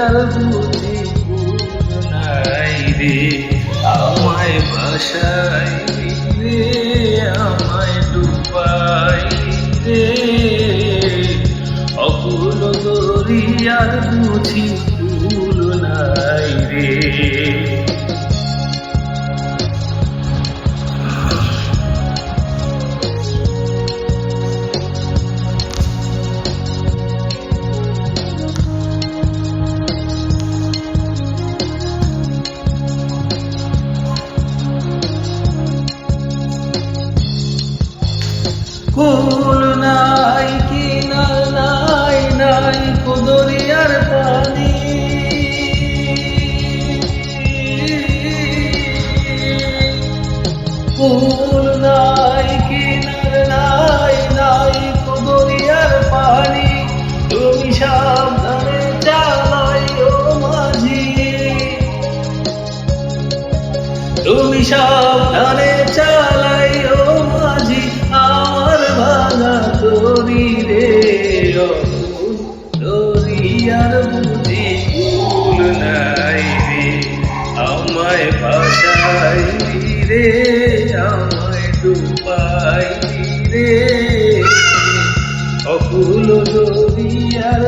দরিয়ার বুঝি নাই রে, আমায় ভাসাই রে, আমায় ডুবাই রে, অকুল দরিয়ার বুঝি কুল নাই রে। কুল নাই কিনার নাই, নাই দরিয়ার পানি, কুল নাই কিনার নাই, নাই দরিয়ার পানি, তুমি সাবধানে চালাই ও মাঝি, তুমি সাবধানে চালাই ও মাঝি, আমার ভাঙা তরি রে, অকুল দরিয়ার বুঝি কুল নাই রে, আমায় ভাসাই রে, আমায় ডুবাই রে, অকুল দরিয়ার